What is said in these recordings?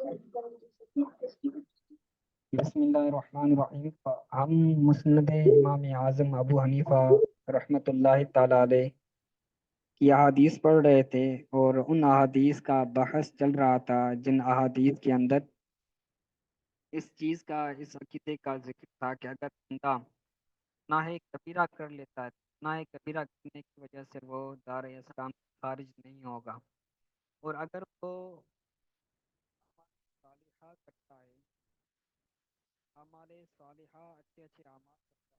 بسم اللہ الرحمن الرحیم۔ ہم مسند امام اعظم ابو حنیفہ رحمۃ اللہ تعالی علیہ کی احادیث پڑھ رہے تھے، اور ان احادیث کا بحث چل رہا تھا جن احادیث کے اندر اس چیز کا، اس عقیدے کا ذکر تھا کہ اگر بندہ گناہ کبیرہ کر لیتا ہے، گناہ کبیرہ کرنے کی وجہ سے وہ دار اسلام سے خارج نہیں ہوگا، اور اگر وہ صالحہ کرتا ہے، اعمال صالحہ، اچھے اچھے اعمال کرتا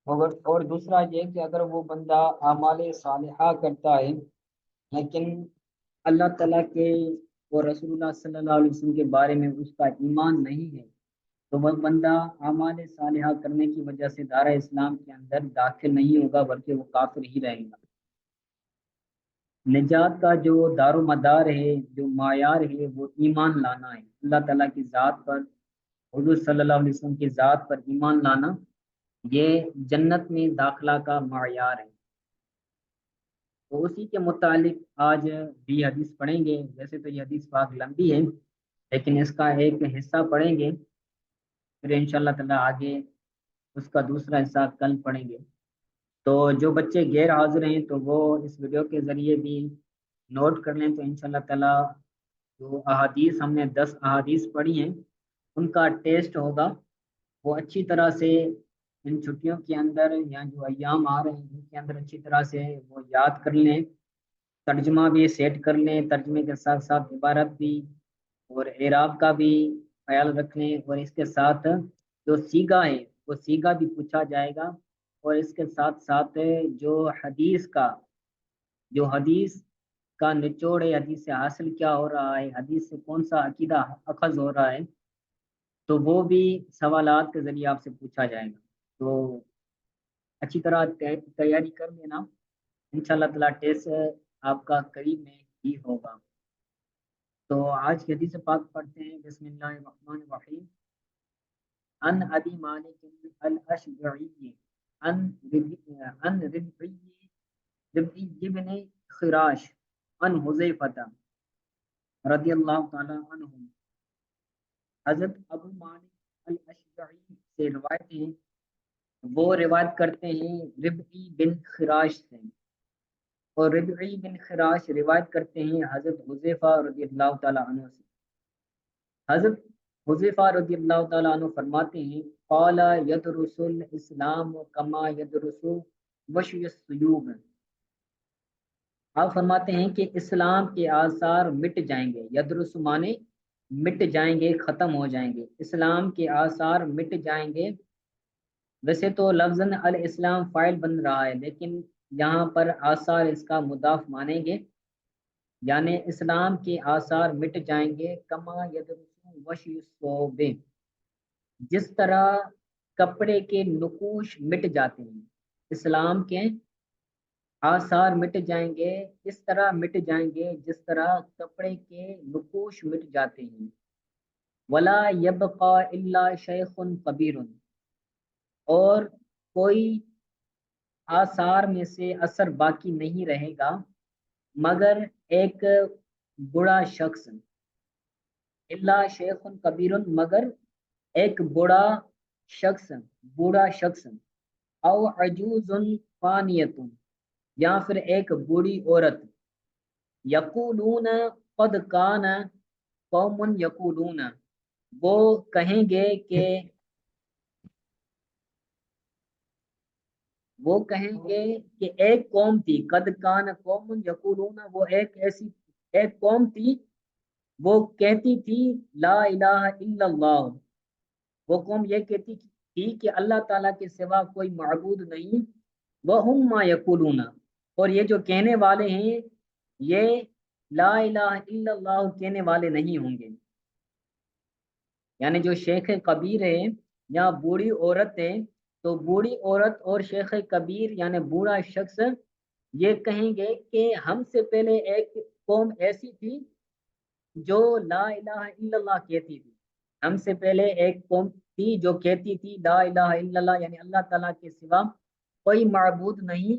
ہے، اور دوسرا یہ کہ اگر وہ بندہ اعمال صالحہ کرتا ہے لیکن اللہ تعالیٰ کے اور رسول اللہ صلی اللہ علیہ وسلم کے بارے میں اس کا ایمان نہیں ہے، تو وہ بندہ اعمال صالحہ کرنے کی وجہ سے دارہ اسلام کے اندر داخل نہیں ہوگا، بلکہ وہ کافر ہی رہے گا۔ نجات کا جو دار و مدار ہے، جو معیار ہے، وہ ایمان لانا ہے، اللہ تعالیٰ کی ذات پر، حضور صلی اللہ علیہ وسلم کی ذات پر ایمان لانا، یہ جنت میں داخلہ کا معیار ہے۔ تو اسی کے متعلق آج بھی حدیث پڑھیں گے۔ ویسے تو یہ حدیث پاک لمبی ہے، لیکن اس کا ایک حصہ پڑھیں گے، پھر انشاءاللہ تعالیٰ آگے اس کا دوسرا حصہ کل پڑھیں گے۔ تو جو بچے غیر حاضر ہیں تو وہ اس ویڈیو کے ذریعے بھی نوٹ کر لیں، تو انشاءاللہ تعالیٰ جو احادیث ہم نے 10 احادیث پڑھی ہیں ان کا ٹیسٹ ہوگا، وہ اچھی طرح سے ان چھٹیوں کے اندر یا جو ایام آ رہے ہیں ان کے اندر اچھی طرح سے وہ یاد کر لیں، ترجمہ بھی سیٹ کر لیں، ترجمے کے ساتھ ساتھ عبارت بھی اور اعراب کا بھی خیال رکھ لیں، اور اس کے ساتھ جو سیگا ہے وہ سیگا بھی پوچھا جائے گا، اور اس کے ساتھ ساتھ جو حدیث کا، جو حدیث کا نچوڑ ہے، حدیث سے حاصل کیا ہو رہا ہے، حدیث سے کون سا عقیدہ اخذ ہو رہا ہے، تو وہ بھی سوالات کے ذریعے آپ سے پوچھا جائے گا۔ تو اچھی طرح تیاری کر لینا، انشاءاللہ تعالیٰ ٹیسٹ آپ کا قریب میں ہی ہوگا۔ تو آج کی حدیث پاک پڑھتے ہیں۔ بسم اللہ الرحمن الرحیم۔ ان ابی مالک الاشجعی ان ربعی بن خراش ان حذیفہ رضی اللہ تعالی عنہ، حضرت ابو مالک الاشجعی سے روایت ہے، وہ روایت کرتے ہیں ربعی بن خراش سے، اور ربعی بن خراش روایت کرتے ہیں حضرت حذیفہ رضی اللہ تعالی عنہ سے۔ حضرت حذیفہ رضی اللہ تعالیٰ عنہ فرماتے ہیں، قال یدرس الاسلام کما یدرس وشی السیوب، آپ فرماتے ہیں کہ اسلام کے آثار مٹ جائیں گے، یدرس مانے مٹ جائیں گے، ختم ہو جائیں گے، اسلام کے آثار مٹ جائیں گے۔ ویسے تو لفظاً الاسلام فاعل بن رہا ہے، لیکن یہاں پر آثار اس کا مضاف مانیں گے، یعنی اسلام کے آثار مٹ جائیں گے، کما یدرس وشی الثوب، جس طرح کپڑے کے نقوش مٹ جاتے ہیں، اسلام کے آثار مٹ جائیں گے، اس طرح مٹ جائیں گے جس طرح کپڑے کے نقوش مٹ جاتے ہیں۔ ولا یبقى الا شیخ کبیر، اور کوئی آثار میں سے اثر باقی نہیں رہے گا مگر ایک بڑا شخص، الا شیخ کبیر، مگر ایک بوڑھا شخص، او عجوز فانیت، یا پھر ایک بوڑھی عورت، یقولون قد کان قوم یقولون، وہ کہیں گے کہ ایک قوم تھی، قد کان قوم یقولون، وہ ایک قوم تھی، وہ کہتی تھی لا الہ الا اللہ، وہ قوم یہ کہتی تھی کہ اللہ تعالیٰ کے سوا کوئی معبود نہیں، وَهُمْ مَا يَقُولُونَ، اور یہ جو کہنے والے ہیں یہ لا الہ الا اللہ کہنے والے نہیں ہوں گے، یعنی جو شیخ کبیر ہے یا بوڑھی عورت ہے، تو بوڑھی عورت اور شیخ کبیر یعنی بوڑھا شخص یہ کہیں گے کہ ہم سے پہلے ایک قوم ایسی تھی جو لا الہ الا اللہ کہتی تھی، ہم سے پہلے ایک قوم تھی جو کہتی تھی لا الہ الا اللہ، یعنی اللہ تعالیٰ کے سوا کوئی معبود نہیں،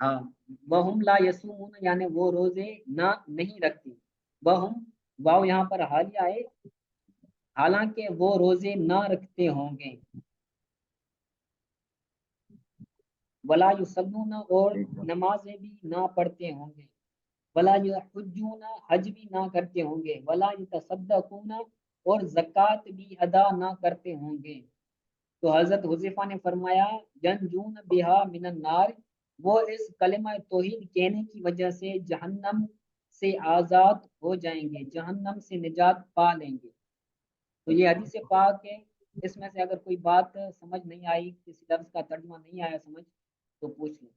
ہاں، وہم لا یصومون یعنی وہ روزے نہ نہیں رکھتے، وہم واو یہاں پر حالیہ ہے، حالانکہ وہ روزے نہ رکھتے ہوں گے، ولا یصلون اور ٹھیک ہے. نمازیں بھی نہ پڑھتے ہوں گے، ولا یحجون حج بھی نہ کرتے ہوں گے، ولا یتصدقون اور زکوٰۃ بھی ادا نہ کرتے ہوں گے۔ تو حضرت حذیفہ نے فرمایا ینجون بہا من النار، وہ اس کلمہ توحید کہنے کی وجہ سے جہنم سے آزاد ہو جائیں گے، جہنم سے نجات پا لیں گے۔ تو یہ حدیث پاک ہے، اس میں سے اگر کوئی بات سمجھ نہیں آئی، کسی لفظ کا ترجمہ نہیں آیا سمجھ، تو پوچھ لیں۔